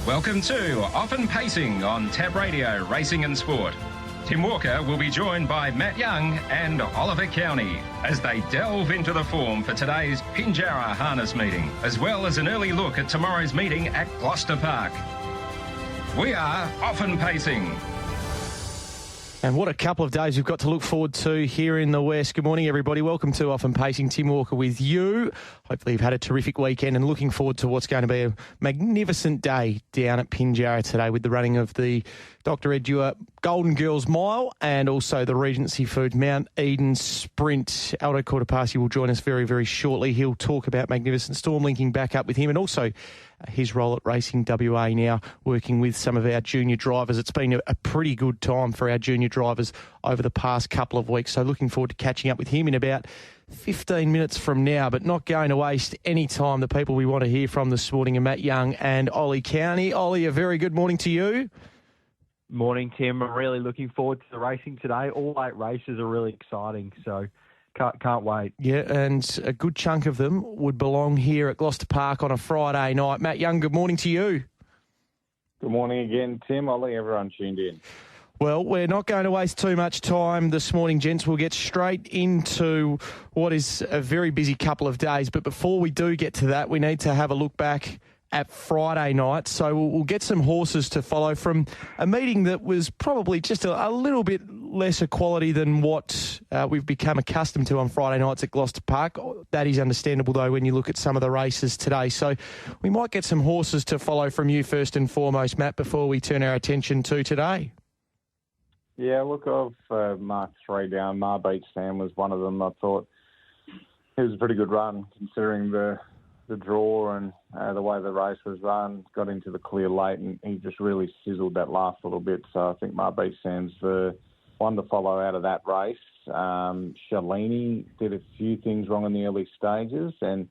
Welcome to Often Pacing on Tab Radio Racing and Sport. Tim Walker will be joined by Matt Young and Oliver Cownie as they delve into the form for today's Pinjarra harness meeting, as well as an early look at tomorrow's meeting at Gloucester Park. We are Often Pacing. And what a couple of days we've got to look forward to here in the West. Good morning, everybody. Welcome to Often Pacing. Tim Walker with you. Hopefully you've had a terrific weekend and looking forward to what's going to be a magnificent day down at Pinjarra today with the running of the Dr. Ed Dewar Golden Girls Mile and also the Regency Foods Mount Eden Sprint. Aldo Cortopassi will join us very, very shortly. He'll talk about Magnificent Storm, linking back up with him, and also his role at Racing WA now, working with some of our junior drivers. It's been a pretty good time for our junior drivers over the past couple of weeks. So looking forward to catching up with him in about 15 minutes from now, but not going to waste any time. The people we want to hear from this morning are Matt Young and Oli Cownie. Oli, a very good morning to you. Morning, Tim. I'm really looking forward to the racing today. All 8 races are really exciting, so can't wait. Yeah, and a good chunk of them would belong here at Gloucester Park on a Friday night. Matt Young, good morning to you. Good morning again, Tim. Ollie, everyone tuned in. Well, we're not going to waste too much time this morning, gents. We'll get straight into what is a very busy couple of days. But before we do get to that, we need to have a look back at Friday night. So we'll get some horses to follow from a meeting that was probably just a little bit lesser quality than what we've become accustomed to on Friday nights at Gloucester Park. That is understandable, though, when you look at some of the races today. So we might get some horses to follow from you first and foremost, Matt, before we turn our attention to today. Yeah, look, I've marked 3 down. Mar Beach Sam was one of them. I thought it was a pretty good run considering the draw and the way the race was run. Got into the clear late and he just really sizzled that last little bit. So I think Mar Beach Sam's the one to follow out of that race. Shalini did a few things wrong in the early stages, and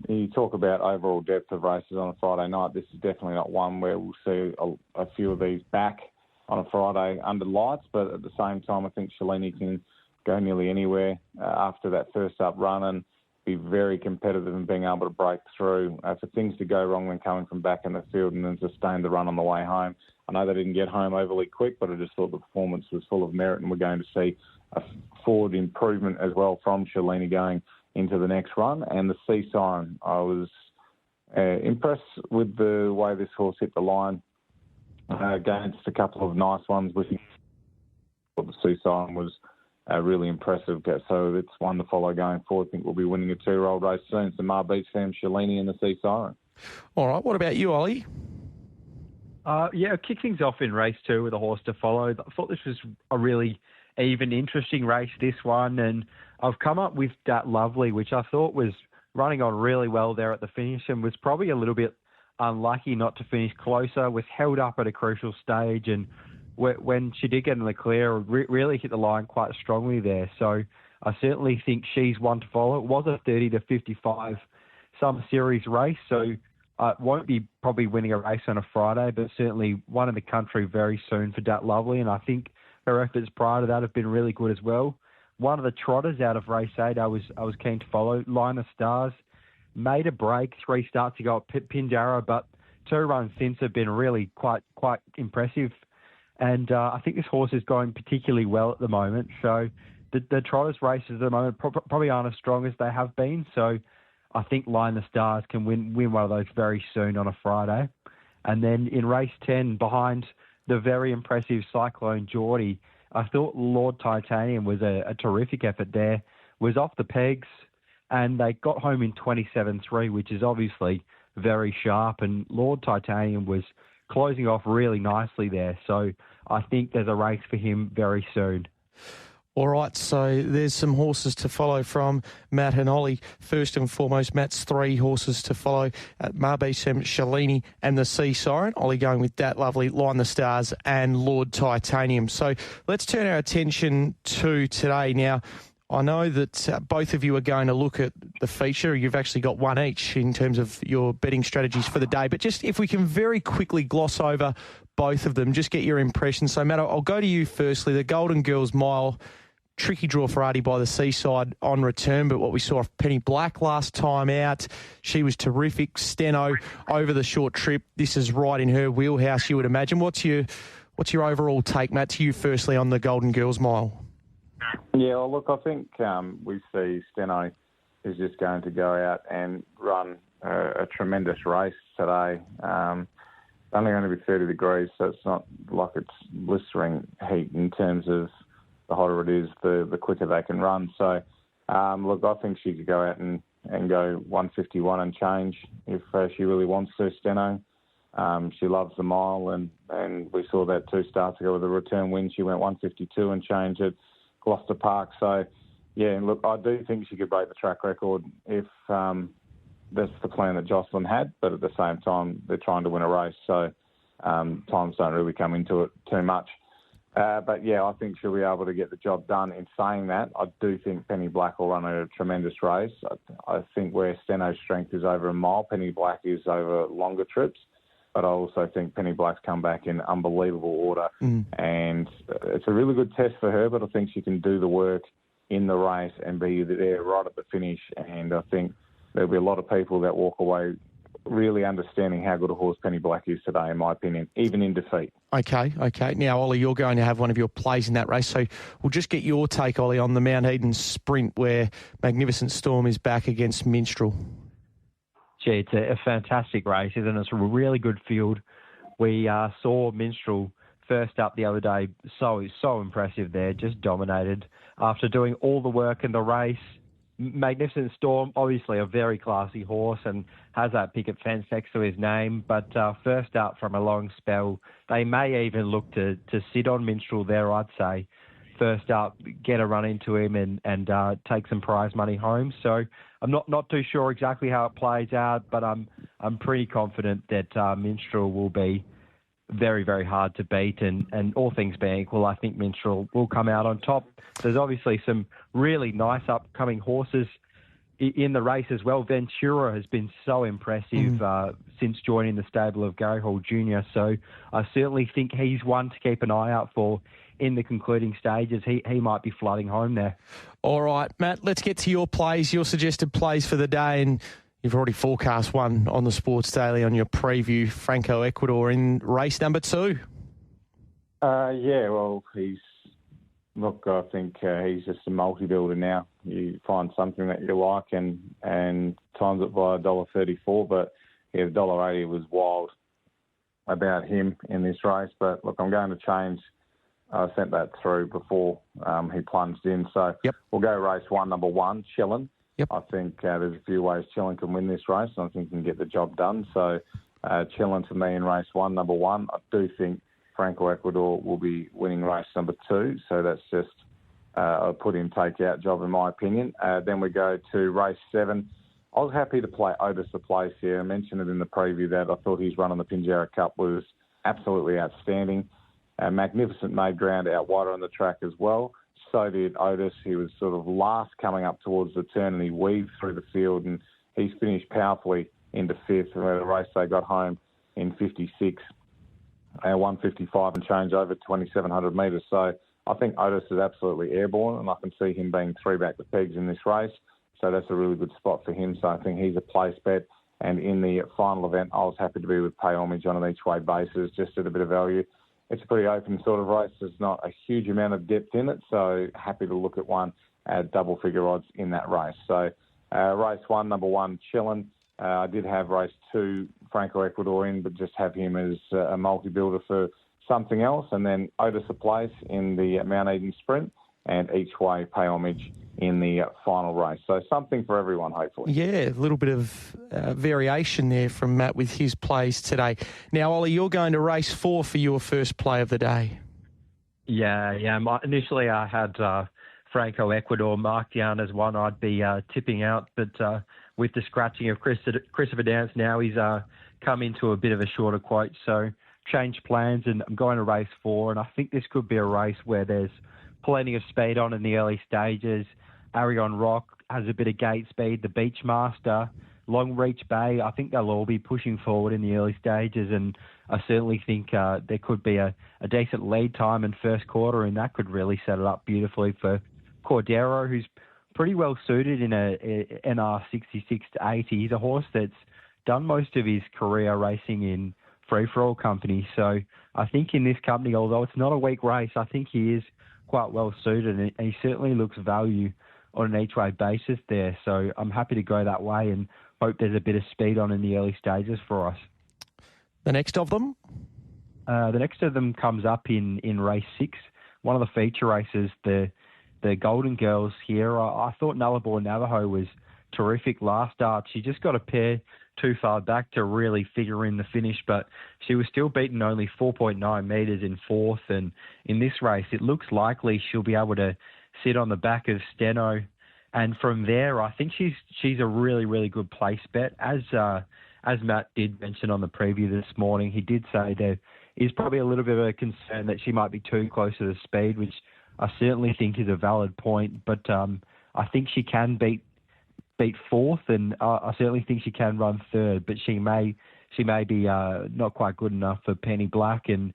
you talk about overall depth of races on a Friday night. This is definitely not one where we'll see a few of these back on a Friday under lights, but at the same time I think Shalini can go nearly anywhere after that first up run and be very competitive in being able to break through. For things to go wrong when coming from back in the field and then sustain the run on the way home. I know they didn't get home overly quick, but I just thought the performance was full of merit and we're going to see a forward improvement as well from Shalini going into the next run. And the Sea Siren, I was impressed with the way this horse hit the line against a couple of nice ones. With the Sea Siren was really impressive, so it's one to follow going forward. I think we'll be winning a 2-year-old race soon. So Mar Beach Sam, Shalini and the Sea Siren. All right, what about you, Ollie? Yeah, kick things off in race 2 with a horse to follow. I thought this was a really even, interesting race, this one, and I've come up with Dat Lovely, which I thought was running on really well there at the finish and was probably a little bit unlucky not to finish closer, was held up at a crucial stage, and when she did get in the clear, really hit the line quite strongly there. So I certainly think she's one to follow. It was a 30 to 55 some series race, so won't be probably winning a race on a Friday, but certainly one in the country very soon for Dat Lovely, and I think her efforts prior to that have been really good as well. One of the trotters out of race 8 I was keen to follow, Line of Stars, made a break, 3 starts ago at Pinjarra, but 2 runs since have been really quite impressive. And I think this horse is going particularly well at the moment. So the trotters races at the moment probably aren't as strong as they have been. So I think Line the Stars can win one of those very soon on a Friday. And then in race 10, behind the very impressive Cyclone Geordie, I thought Lord Titanium was a terrific effort there. Was off the pegs, and they got home in 27.3, which is obviously very sharp. And Lord Titanium was closing off really nicely there. So I think there's a race for him very soon. All right, so there's some horses to follow from Matt and Ollie. First and foremost, Matt's 3 horses to follow at Mar Beach Sam, Shalini and the Sea Siren. Ollie going with Dat Lovely, Line the Stars and Lord Titanium. So let's turn our attention to today. Now, I know that both of you are going to look at the feature. You've actually got one each in terms of your betting strategies for the day. But just if we can very quickly gloss over both of them, just get your impressions. So, Matt, I'll go to you firstly. The Golden Girls Mile, tricky draw for Artie by the Seaside on return, but what we saw of Penny Black last time out, she was terrific. Steno over the short trip. This is right in her wheelhouse, you would imagine. What's your overall take, Matt, to you firstly on the Golden Girls Mile? Yeah, well, look, I think we see Steno is just going to go out and run a tremendous race today. It's only going to be 30 degrees, so it's not like it's blistering heat in terms of the hotter it is, the quicker they can run. So, look, I think she could go out and go 151 and change if she really wants to, Steno. She loves the mile, and we saw that 2 starts ago with a return win. She went 152 and change at Gloucester Park. So, yeah, look, I do think she could break the track record if that's the plan that Jocelyn had, but at the same time, they're trying to win a race, so times don't really come into it too much. But, yeah, I think she'll be able to get the job done. In saying that, I do think Penny Black will run a tremendous race. I think where Steno's strength is over a mile, Penny Black is over longer trips. But I also think Penny Black's come back in unbelievable order. And it's a really good test for her, but I think she can do the work in the race and be there right at the finish. And I think there'll be a lot of people that walk away really understanding how good a horse Penny Black is today, in my opinion, even in defeat. Okay. Now, Ollie, you're going to have one of your plays in that race, so we'll just get your take, Ollie, on the Mount Eden Sprint where Magnificent Storm is back against Minstrel. Gee, it's a fantastic race, isn't it? It's a really good field. We saw Minstrel first up the other day, so impressive there, just dominated after doing all the work in the race. Magnificent Storm, obviously a very classy horse and has that picket fence next to his name, but first up from a long spell, they may even look to sit on Minstrel there, I'd say. First up, get a run into him and take some prize money home. So I'm not too sure exactly how it plays out, but I'm pretty confident that Minstrel will be very, very hard to beat. And all things being equal, I think Minstrel will come out on top. There's obviously some really nice upcoming horses in the race as well. Ventura has been so impressive since joining the stable of Gary Hall Jr. So I certainly think he's one to keep an eye out for in the concluding stages. He might be flooding home there. All right, Matt, let's get to your plays, your suggested plays for the day. And you've already forecast one on the Sports Daily on your preview, Franco Ecuador in race number 2. Yeah, well, I think he's just a multi-builder now. You find something that you like and times it by $1.34. But yeah, the $1.80 was wild about him in this race. But look, I'm going to change. I sent that through before he plunged in. So We'll go race 1, number 1, Chillin. I think there's a few ways Chillin can win this race, and I think he can get the job done. So Chillin for me in race 1, number 1. I do think Franco Ecuador will be winning race number 2. So that's just a put-in-take-out job, in my opinion. Then we go to race 7. I was happy to play Otis the Place here. I mentioned it in the preview that I thought his run on the Pinjarra Cup was absolutely outstanding. Magnificent made ground out wider on the track as well. So did Otis. He was sort of last coming up towards the turn and he weaved through the field and he's finished powerfully into 5th. And the race they got home in 56, 155 and change over 2,700 metres. So I think Otis is absolutely airborne and I can see him being 3 back the pegs in this race. So that's a really good spot for him. So I think he's a place bet. And in the final event, I was happy to be with Pay Homage on an each-way basis, just at a bit of value. It's a pretty open sort of race. There's not a huge amount of depth in it, so happy to look at one at double-figure odds in that race. So race 1, number 1, Chillin. I did have race 2, Franco Ecuador in, but just have him as a multi-builder for something else. And then Otis a place in the Mount Eden Sprint and each way Pay Homage in the final race. So something for everyone, hopefully. Yeah, a little bit of variation there from Matt with his plays today. Now, Ollie, you're going to race 4 for your first play of the day. Yeah. Initially, I had Franco Ecuador marked down as one I'd be tipping out, but with the scratching of Christopher Dance now, he's come into a bit of a shorter quote, so changed plans, and I'm going to race 4, and I think this could be a race where there's plenty of speed on in the early stages. Aragon Rock has a bit of gate speed. The Beachmaster, Long Reach Bay, I think they'll all be pushing forward in the early stages, and I certainly think there could be a decent lead time in first quarter, and that could really set it up beautifully for Cordero, who's pretty well suited in a NR 66 to 80. He's a horse that's done most of his career racing in free-for-all company. So I think in this company, although it's not a weak race, I think he is quite well suited, and he certainly looks value on an each-way basis there. So I'm happy to go that way and hope there's a bit of speed on in the early stages for us. The next of them? The next of them comes up in race 6, one of the feature races, the Golden Girls here. I thought Nullarbor Navajo was terrific last start. She just got a pair too far back to really figure in the finish, but she was still beaten only 4.9 metres in fourth. And in this race, it looks likely she'll be able to sit on the back of Steno. And from there, I think she's a really, really good place bet. As Matt did mention on the preview this morning, he did say there is probably a little bit of a concern that she might be too close to the speed, which I certainly think is a valid point. But I think she can beat fourth, and I certainly think she can run third. But she may be not quite good enough for Penny Black and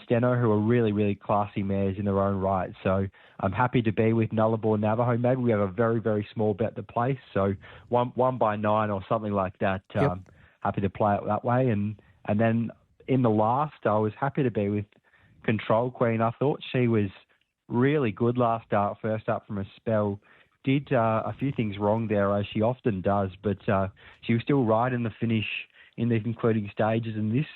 Steno, who are really, really classy mares in their own right. So I'm happy to be with Nullarbor Navajo. Maybe we have a very, very small bet to place. So one by 9 or something like that. Yep. Happy to play it that way. And then in the last, I was happy to be with Control Queen. I thought she was really good last start, first up from a spell. Did a few things wrong there, as she often does, but she was still right in the finish in the concluding stages, and this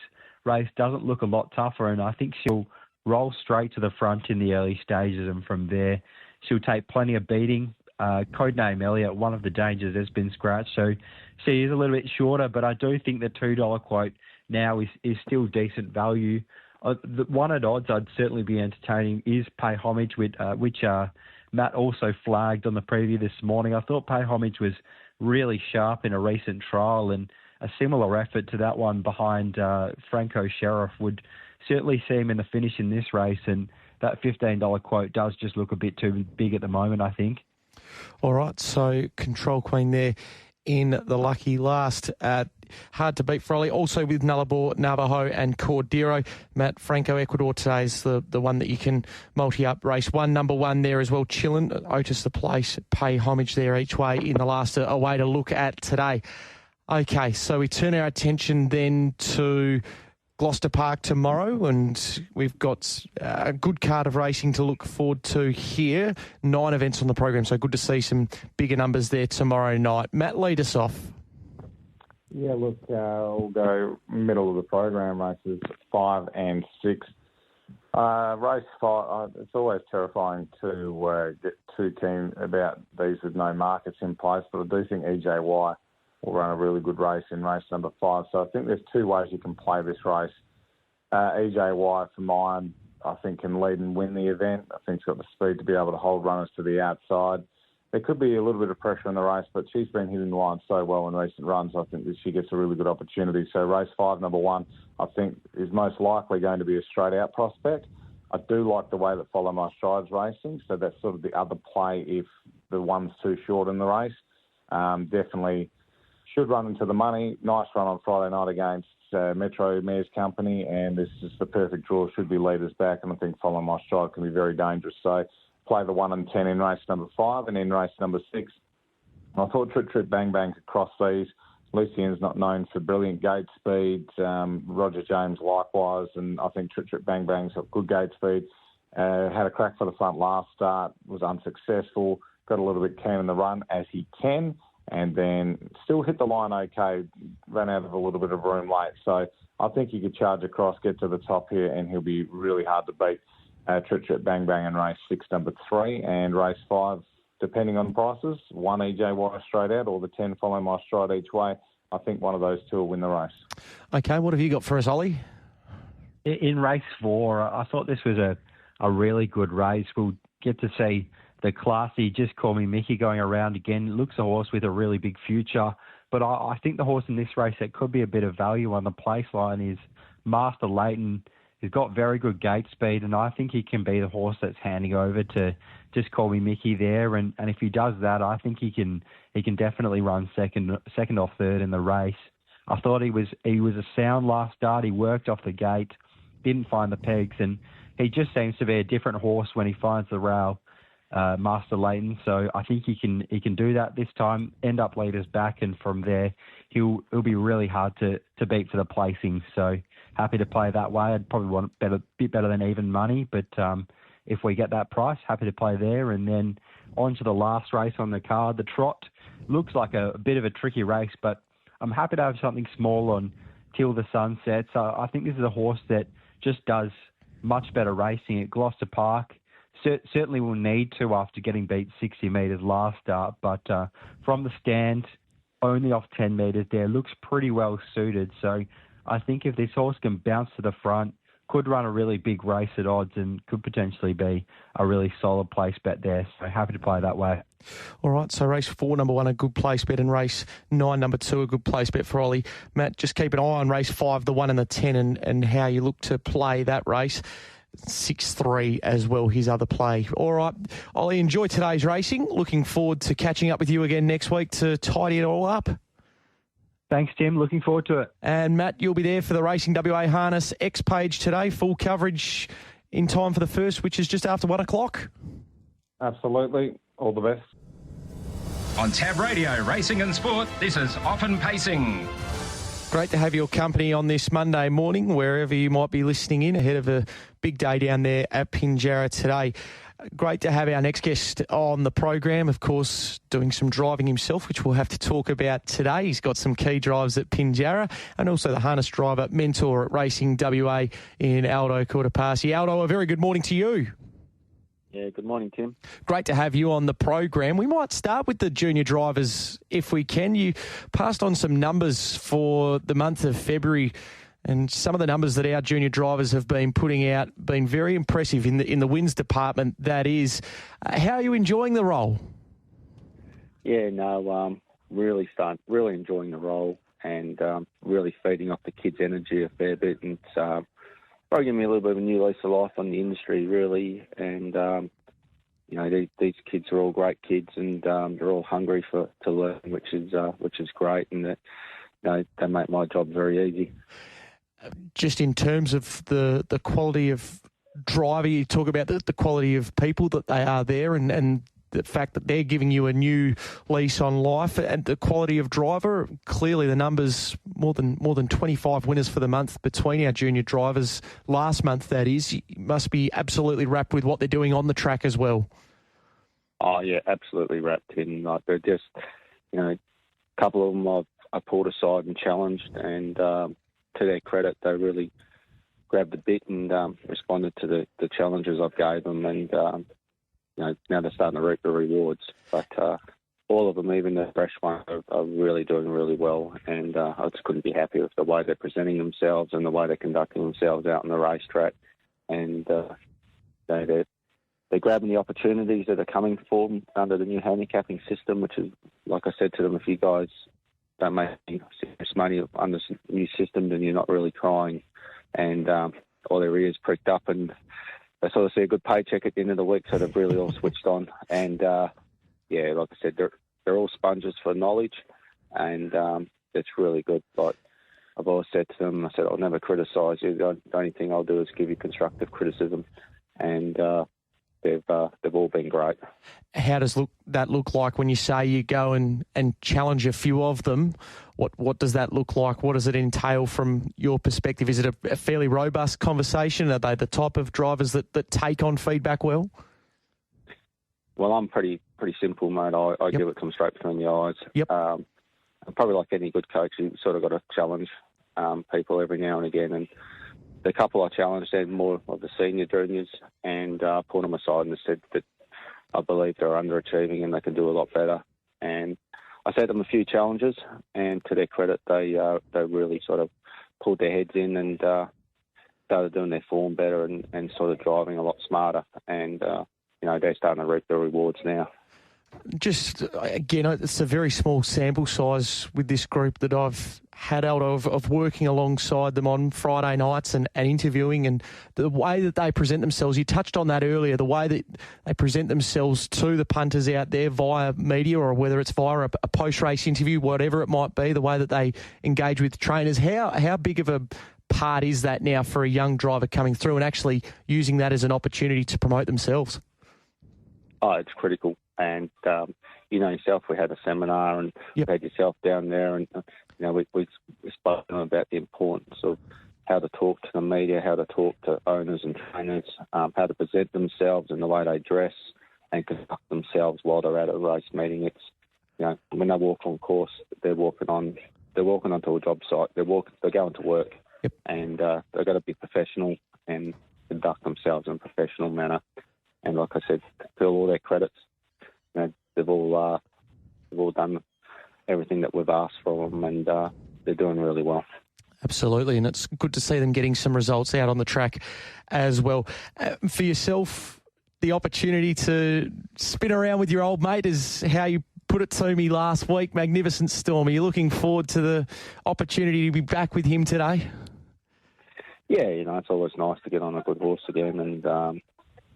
race doesn't look a lot tougher, and I think she'll roll straight to the front in the early stages, and from there she'll take plenty of beating. Codename Elliot, one of the dangers, has been scratched, so she is a little bit shorter, but I do think the $2 quote now is still decent value. The one at odds I'd certainly be entertaining is Pay Homage, which Matt also flagged on the preview this morning. I thought Pay Homage was really sharp in a recent trial, and a similar effort to that one behind Franco Sheriff would certainly see him in the finish in this race, and that $15 quote does just look a bit too big at the moment, I think. All right, so Control Queen there in the lucky last. Hard to beat Froley, also with Nullarbor Navajo and Cordero. Matt, Franco Ecuador today is the one that you can multi-up. Race 1, number 1 there as well. Chillin, Otis the Place, Pay Homage there each way in the last. A way to look at today. Okay, so we turn our attention then to Gloucester Park tomorrow, and we've got a good card of racing to look forward to here. 9 events on the program, so good to see some bigger numbers there tomorrow night. Matt, lead us off. Yeah, look, we'll go middle of the program, races 5 and 6. Race 5, it's always terrifying to get too keen about these with no markets in place, but I do think EJY will run a really good race in race number 5. So I think there's 2 ways you can play this race. EJY, for mine, I think can lead and win the event. I think she's got the speed to be able to hold runners to the outside. There could be a little bit of pressure in the race, but she's been hitting the line so well in recent runs. I think that she gets a really good opportunity. So race 5, number 1, I think is most likely going to be a straight-out prospect. I do like the way that Follow My Stride's racing, so that's sort of the other play if the one's too short in the race. Definitely should run into the money. Nice run on Friday night against Metro Mares Company, and this is the perfect draw. Should be leaders back, and I think Follow My Stride can be very dangerous. So play the 1 and 10 in race number 5, and in race number 6, I thought Trip Trip Bang Bang could cross these. Lucien's not known for brilliant gate speed. Roger James likewise, and I think Trip Trip Bang Bang's got good gate speed. Had a crack for the front last start, was unsuccessful. Got a little bit keen in the run, as he can, and then still hit the line okay. Ran out of a little bit of room late. So I think he could charge across, get to the top here, and he'll be really hard to beat. Trip Trip Bang Bang in race 6, number 3, and race 5, depending on prices, 1 EJY straight out or the 10 Follow My Stride each way. I think one of those 2 will win the race. Okay, what have you got for us, Ollie? In race 4, I thought this was a really good race. We'll get to see the classy Just Call Me Mickey going around again. It looks a horse with a really big future, but I think the horse in this race that could be a bit of value on the place line is Master Leighton. He's got very good gate speed, and I think he can be the horse that's handing over to Just Call Me Mickey there. And if he does that, I think he can definitely run second or third in the race. I thought he was a sound last start. He worked off the gate, didn't find the pegs, and he just seems to be a different horse when he finds the rail. Master Leighton. So I think he can do that this time, end up leaders back, and from there he'll be really hard to beat for the placing. So happy to play that way. I'd probably want a bit better than even money, but if we get that price, happy to play there. And then on to the last race on the card. The Trot looks like a bit of a tricky race, but I'm happy to have something small on till the sun sets. So I think this is a horse that just does much better racing at Gloucester Park. Certainly will need to after getting beat 60 metres last start, but from the stand, only off 10 metres there, looks pretty well suited. So I think if this horse can bounce to the front, could run a really big race at odds and could potentially be a really solid place bet there. So happy to play that way. All right, so race 4, number 1, a good place bet, and race 9, number 2, a good place bet for Ollie. Matt, just keep an eye on race 5, the 1 and the 10, and how you look to play that race. 6-3 as well, his other play. All right, Ollie, enjoy today's racing. Looking forward to catching up with you again next week to tidy it all up. Thanks, Tim. Looking forward to it. And Matt, you'll be there for the Racing WA Harness X page today. Full coverage in time for the first, which is just after 1 o'clock. Absolutely. All the best. On Tab Radio, Racing and Sport, this is Often Pacing. Great to have your company on this Monday morning, wherever you might be listening in, ahead of a big day down there at Pinjarra today. Great to have our next guest on the program, of course, doing some driving himself, which we'll have to talk about today. He's got some key drives at Pinjarra and also the harness driver mentor at Racing WA in Aldo Cortopassi. Aldo, a very good morning to you. Yeah, good morning, Tim. Great to have you on the program. We might start with the junior drivers if we can. You passed on some numbers for the month of February, and some of the numbers that our junior drivers have been putting out been very impressive in the wins department, that is. How are you enjoying the role? Yeah, no, really enjoying the role and really feeding off the kids' energy a fair bit, and it's probably giving me a little bit of a new lease of life on the industry, really. And you know, these kids are all great kids, and they're all hungry to learn, which is great, and that, you know, they make my job very easy. Just in terms of the quality of driver, you talk about the quality of people that they are there, and the fact that they're giving you a new lease on life, and the quality of driver. Clearly the numbers, more than 25 winners for the month between our junior drivers last month, that is. You must be absolutely wrapped with what they're doing on the track as well. Oh yeah, absolutely wrapped in. Like, they're just, you know, a couple of them I pulled aside and challenged, and to their credit, they really grabbed the bit and responded to the challenges I've gave them, and you know, now they're starting to reap the rewards. But all of them, even the fresh ones, are really doing really well, and I just couldn't be happy with the way they're presenting themselves and the way they're conducting themselves out on the racetrack. And they're grabbing the opportunities that are coming for them under the new handicapping system, which is, like I said to them, if you guys don't make serious money under the new system, then you're not really trying. And all their ears pricked up, and they sort of see a good paycheck at the end of the week, so they've really all switched on. And yeah, like I said, they're all sponges for knowledge, and it's really good. Like I've always said to them, I said, I'll never criticise you. The only thing I'll do is give you constructive criticism, and they've all been great. How does that look like when you say you go and challenge a few of them? What does that look like? What does it entail from your perspective? Is it a fairly robust conversation? Are they the type of drivers that take on feedback well? Well, I'm pretty simple, mate. I give it to them straight between the eyes. Yep. Probably like any good coach, you sort of got to challenge people every now and again. And the couple I challenged, they're more of the senior juniors, and pulled them aside and said that I believe they're underachieving and they can do a lot better. And I set them a few challenges, and to their credit, they really sort of pulled their heads in and started doing their form better and sort of driving a lot smarter. And you know, they're starting to reap the rewards now. Just, again, it's a very small sample size with this group that I've had out of working alongside them on Friday nights and interviewing, and the way that they present themselves. You touched on that earlier, the way that they present themselves to the punters out there via media, or whether it's via a post-race interview, whatever it might be, the way that they engage with trainers. How big of a part is that now for a young driver coming through and actually using that as an opportunity to promote themselves? it's critical. And, you know yourself, we had a seminar and Yep. you had yourself down there and, you know, we spoke to them about the importance of how to talk to the media, how to talk to owners and trainers, how to present themselves and the way they dress and conduct themselves while they're at a race meeting. It's, you know, when they walk on course, they're walking onto a job site. They're going to work. Yep. And they've got to be professional and conduct themselves in a professional manner. And like I said, to all their credits, you know, they've all done everything that we've asked for them, and they're doing really well. Absolutely, and it's good to see them getting some results out on the track as well. For yourself, the opportunity to spin around with your old mate is how you put it to me last week. Magnificent Storm. Are you looking forward to the opportunity to be back with him today? Yeah, you know, it's always nice to get on a good horse again, and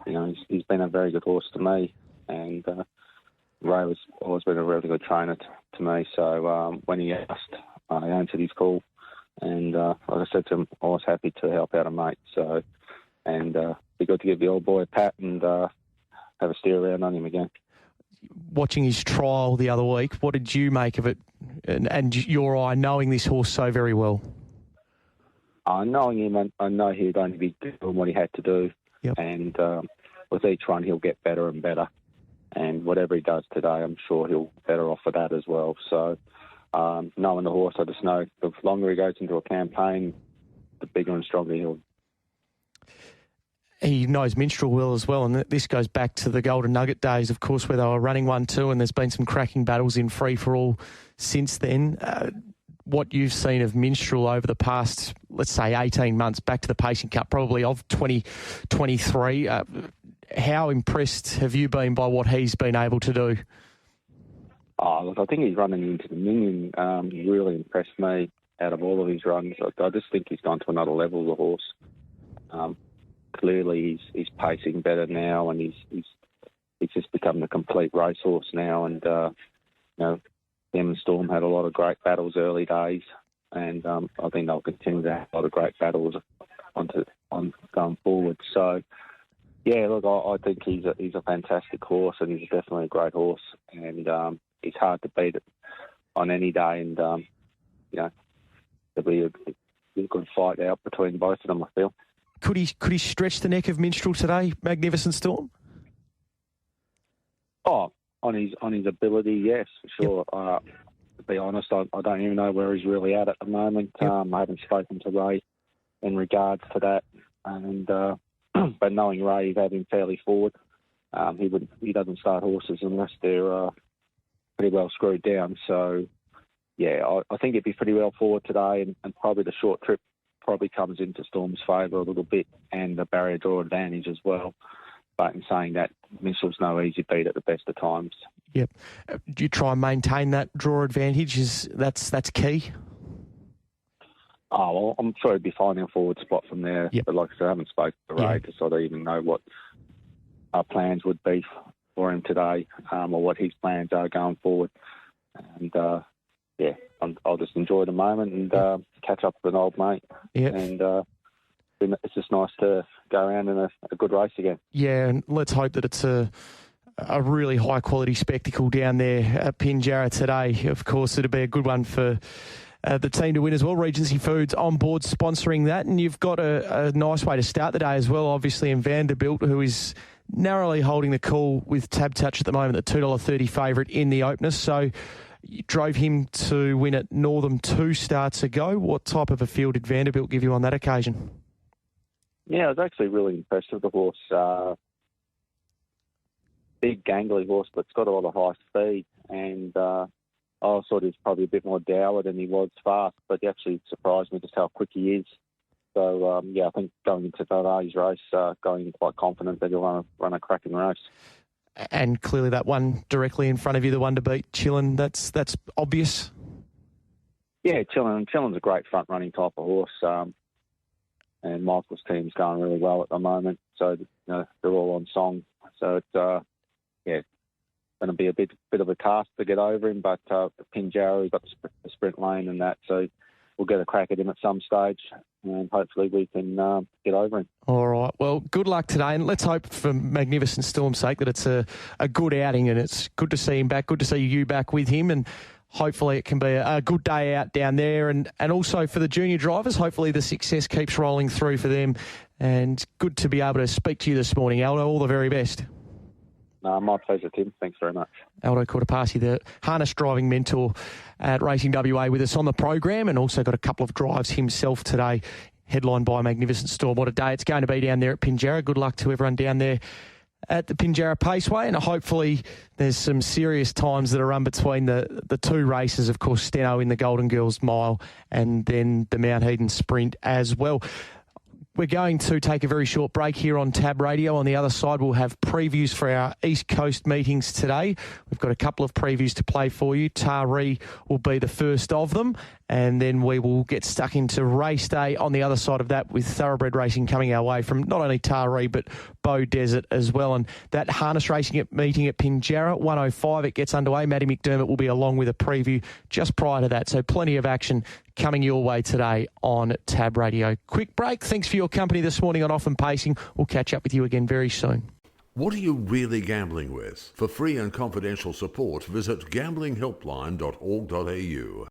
you know, he's been a very good horse to me, and Ray has always been a really good trainer to me. So when he asked, I answered his call, and like I said to him, I was happy to help out a mate. So, and be good to give the old boy a pat and have a steer around on him again. Watching his trial the other week, what did you make of it, and your eye knowing this horse so very well? Knowing him, I know he'd only be doing what he had to do. Yep. And with each run, he'll get better and better. And whatever he does today, I'm sure he'll be better off for that as well. So knowing the horse, I just know the longer he goes into a campaign, the bigger and stronger he'll. He knows Minstrel well as well, and this goes back to the Golden Nugget days, of course, where they were running 1-2, and there's been some cracking battles in free-for-all since then. What you've seen of Minstrel over the past, let's say, 18 months, back to the Pacing Cup, probably of 2023, how impressed have you been by what he's been able to do? Oh, look, I think he's running into the Minion. He really impressed me out of all of his runs. I just think he's gone to another level, the horse. Clearly, he's pacing better now, and he's just become a complete racehorse now. And you know, him and Storm had a lot of great battles early days, and I think they'll continue to have a lot of great battles on going forward. So, yeah, look, I think he's a fantastic horse, and he's definitely a great horse, and he's hard to beat on any day. And you know, there'll be a good fight out between both of them, I feel. Could he stretch the neck of Minstrel today, Magnificent Storm? Oh, on his ability, yes, for sure. Yep. To be honest, I don't even know where he's really at the moment. Yep. I haven't spoken to Ray in regards to that, and but knowing Ray, he's had him fairly forward. He doesn't start horses unless they're pretty well screwed down. So, yeah, I think he'd be pretty well forward today, and probably the short trip probably comes into Storm's favour a little bit, and the barrier draw advantage as well. But in saying that, Minstrel's no easy beat at the best of times. Yep. Do you try and maintain that draw advantage? That's key? Oh, well, I'm sure he'd be finding a forward spot from there. Yep. But like I said, I haven't spoken to Ray to sort of even know what our plans would be for him today, or what his plans are going forward. And, yeah, I'll just enjoy the moment and catch up with an old mate. Yep. And it's just nice to go around in a good race again. Yeah, and let's hope that it's a really high-quality spectacle down there at Pinjarra today. Of course, it'll be a good one for the team to win as well. Regency Foods on board sponsoring that. And you've got a nice way to start the day as well, obviously, in Vanderbilt, who is narrowly holding the call with Tab Touch at the moment, the $2.30 favourite in the opener. So you drove him to win at Northam 2 starts ago. What type of a field did Vanderbilt give you on that occasion? Yeah, I was actually really impressed with the horse. Big, gangly horse, but it's got a lot of high speed. And I thought he was probably a bit more dour than he was fast, but he actually surprised me just how quick he is. So, yeah, I think going into today's race, going quite confident that he'll run a cracking race. And clearly that one directly in front of you, the one to beat, Chillin, that's obvious? Yeah, Chillin's a great front-running type of horse. And Michael's team's going really well at the moment, so they're all on song. So it's going to be a bit of a task to get over him. But Pinjarra, we've got the sprint lane and that, so we'll get a crack at him at some stage, and hopefully we can get over him. All right. Well, good luck today, and let's hope for Magnificent Storm's sake that it's a good outing, and it's good to see him back, good to see you back with him, and hopefully it can be a good day out down there. And also for the junior drivers, hopefully the success keeps rolling through for them. And good to be able to speak to you this morning, Aldo. All the very best. My pleasure, Tim. Thanks very much. Aldo Cortopassi, the harness driving mentor at Racing WA, with us on the program, and also got a couple of drives himself today, headlined by Magnificent Storm. What a day it's going to be down there at Pinjarra. Good luck to everyone down there at the Pinjarra Paceway, and hopefully there's some serious times that are run between the two races, of course, Steno in the Golden Girls Mile and then the Mount Eden Sprint as well. We're going to take a very short break here on Tab Radio. On the other side, we'll have previews for our East Coast meetings today. We've got a couple of previews to play for you. Taree will be the first of them, and then we will get stuck into race day on the other side of that, with thoroughbred racing coming our way from not only Taree but Bow Desert as well. And that harness racing meeting at Pinjarra, 1:05, it gets underway. Matty McDermott will be along with a preview just prior to that. So plenty of action coming your way today on Tab Radio. Quick break. Thanks for your company this morning on Off and Pacing. We'll catch up with you again very soon. What are you really gambling with? For free and confidential support, visit gamblinghelpline.org.au.